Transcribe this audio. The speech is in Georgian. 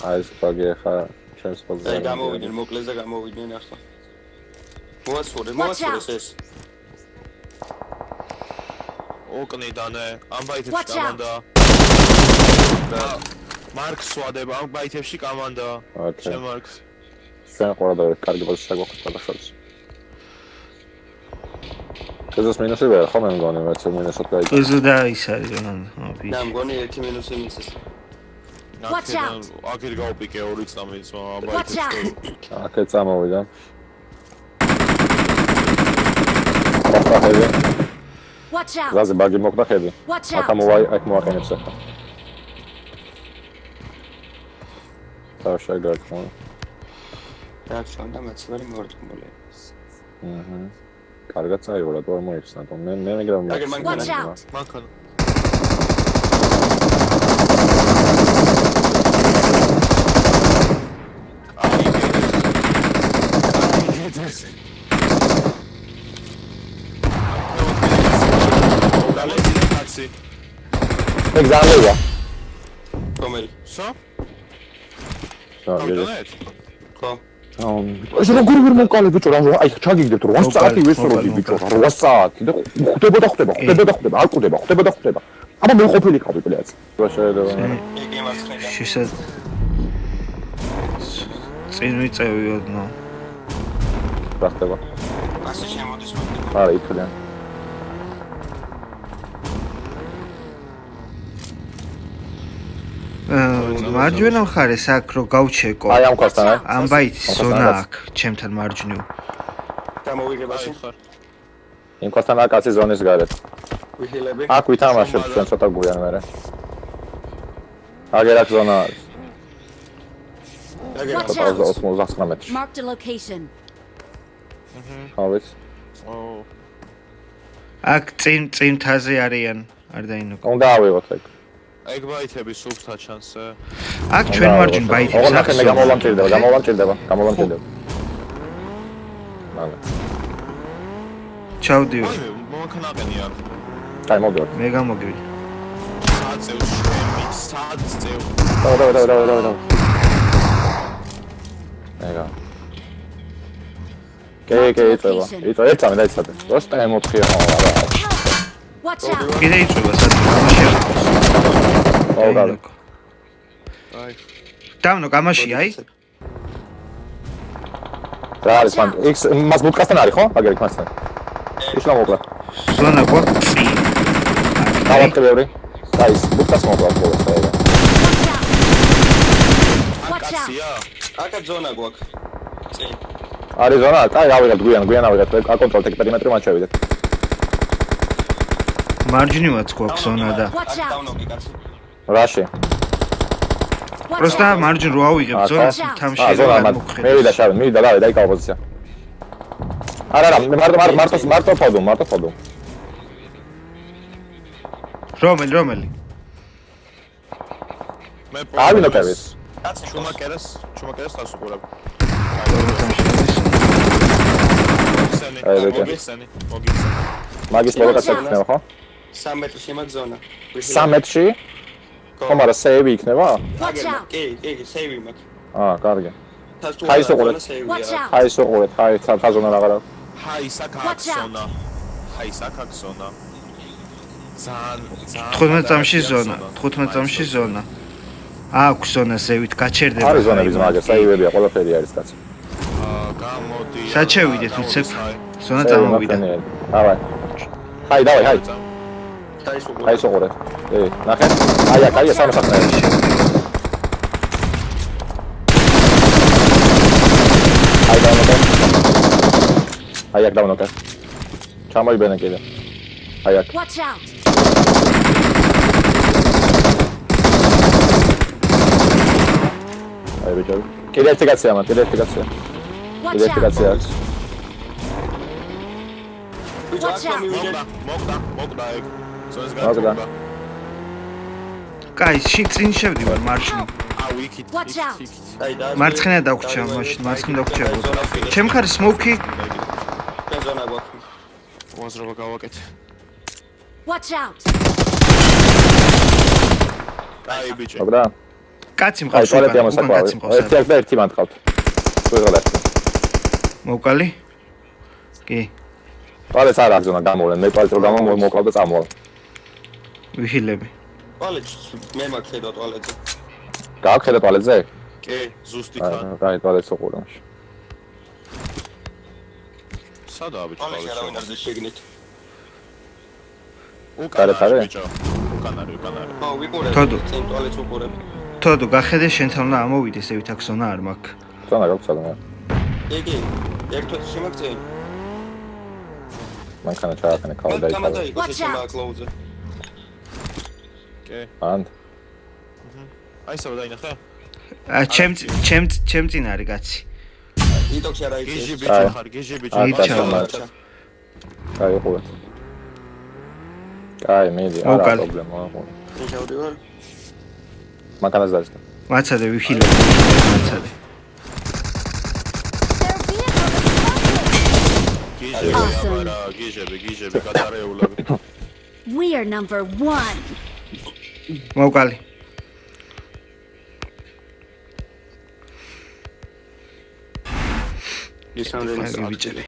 აი ეს ბაგი ახლა ჩემს ხოლმე. აი გამოვიდნენ მოკლეს და გამოვიდნენ ახლა. მოასურე ეს. ოკნიდანე ამ ბაითებში კომანდა. მარკს ვადება ამ ბაითებში კომანდა. შენ მარკს. შენ ყურადღება კარგი პოზიცია გვაქვს გადახსოვს. ეს მინუსი ვერ ხომ მე მგონი მეც მინუსად გაიწევ. ეს და ის არის რა. და მგონი ერთი მინუსი მისეს. აქეთ გავპიკე 2 წამის ამ ბაითებში. აქეთ წამოვიდა. ახლა Watch out. ზაზე ბაგი მოკდა ხები. აქ მოვაი, აქ მოვაყენებს ახლა. და შეგაკმო. რა თქმა მეცვარი მორთმული. კარგად წაიღო რა თქმა მოიხსნა თო მე მეგრამ Watch out. მანქანა ეგზამენია რომელი? სო? ხო ხო. ეს როგორ ვერ მოკალე ბიჭო რა აი ჩაგიგდებთ 8 საათი ვესროდი ბიჭო 8 საათი და ხდება არ კვდება აბა მე ყოფილიყავი პლეაც შეიძლება იგი მასხედა. შესაძ წინ ვიწევიოდნო რა ხდება ასე შემოდის მოდი. არა იქიდან მარჯვენა მხარეს აქ რო გავჩეკო აი ამ კვასთან ამ ბაითის ზონა აქ ჩემთან მარჯვნივ გამოვიგებაში. იმ კვასთან აქ კაცი ზონის გარეთ ვიხილები. აქ ვითამაშებთ ჩვენ ცოტა გუიან მე აგერ აქ ზონა Watch out. 99 მეტრში Marked a location. ხავით აქ წინ თაზე არიან არ დაინოკო უნდა ავიღოთ ეგ ეგ ბაითები სულთა ჩანსე აქ ჩვენ მარჯვენ ბაითებს ოღონდ ახლა გამოვამჭირდება მაღლა ჩავდივარ მანქანაყენია აი მოდიოთ მე გამოგივიდი საწევს შემი საწევ დავა ეგა კე იწვა ერთამე დაიცადე როსტა ემოთხია არა Watch out. კიდე იწובה სათამაშია აუგალო აი დამნო გამაში აი რა არის მან x მას ბუტკასთან არის ხო აგერ იქასთან ისლა მოკლა ზონა გვაქვს წინ დავატკბევრი აი ბუტკას მოკლა ხოლმე ეგა Watch out. აკაცია აკა ზონა გვაქვს. წინ. არის ზონა აი ავიღეთ გვიან ავიღეთ აკონტროლ პერიმეტრი მათ შევიდეთ მარჯვნივაც გვაქვს ზონა და Watch out. დავნოკი კაცი. რაში просто მარჯვნ რო ავიღებ ზონას თამში ზონა მე ვიდა შავი მივიდა და დაიკავა პოზიცია არა მარტო ფოდო რომელი მე ავინოკების კაცი ჩუმაკერას თავს უყურებ მოგიხსენი მაგის პროვოკაცია იქნება ხო 3 მეტრში მაგ ზონა. 3 მეტრში ხომ არა სეივი იქნება Watch out. კი, სეივი მაგ. კარგი თავს თუ ხაის უყურეთ. Watch out. აი სოყურეთ აი ხაზონა რაღაცა ჰაი საკაქსონა ზან 15 წამში ზონა აქვს ზონა ზევით გაჩერდება არის ზონების მაგას საივებია ყველაფერი არის კაცი გამოდი საჩევიდეთ უცებ ზონა წამოვიდა აი დავაი თაის აი სოყურეთ ნახე აი აქ აი სამოსახლეში აი აქ დავნოკე ჩამოიბენა კიდე აი აქ Watch out. აი ბიჭო კიდე ერთი კაცია Watch out. Watch out. მოკდა ეგ ზონის მოკდა. კაი წინ შევდივარ მარჯვნივ ვიქით Watch out. აი და მარცხენა დაგვრჩა მაშინ მარცხენა დაგვრჩა ჩემ ხარ სმოუკი ზონა გვაქვს. უაზრობა გავაკეთე Watch out. კაი ბიჭო მოკდა კაცი აი, მყავს ტუალეტი უკან ამასაკვალე. კაცი მყავს. ერთი აქ და ერთი მან ყავთ. ვიღალას. მოვკალი? კი. ტუალეტს არ აქვს ზონა გამოვლენ. მე პალეტს რომ გამომოკლავ და წამოვალ. ვიხილები. ტუალეტს მე მაქვს ხედვა ტუალეტზე. გაახედა ტუალეტზე? კი, ზუსტი თან. აი, ტუალეტს უყურე მაშინ. სადაა ბიჭო? ტუალეტში არავინ არ ზეშეგნით. უკან გარეთ არის? არის ბიჭო. უკან არის. აუ, ვიყურებ. თოდო. წინ ტუალეტს უყურებ. თოდო გახედე შენთან უნდა ამოვიდეს ევით აქ ზონა არ მაქვს. ზონა გაქვს სადმე. იგი, ერთ-ერთი შემაგწეინ. მანქანა ჩაახენე ქალა და კამადა იქ. იყო შემაკლოუზე. კი. ან აი საერთოდ დაინახე? ჩემ წინ არის კაცი. იტოქში არა გიჟი იცის. ბიჭო ხარ, გიჟი ბიჭო. აი, ბიჭო. ჩა. აი, უყურე. აი, მედი, არა მოვკალი. პრობლემა, უყურე. ნიჟავდი ვარ. მანქანას დაიწყე. მაცადე ვიხილები. მაცადე. Their vehicle is smoking. გიჟები, Awesome. აბარა, გიჟები, გადარეულები. We are number 1. მოვკალი. ის ამდენი აი ბიჭები.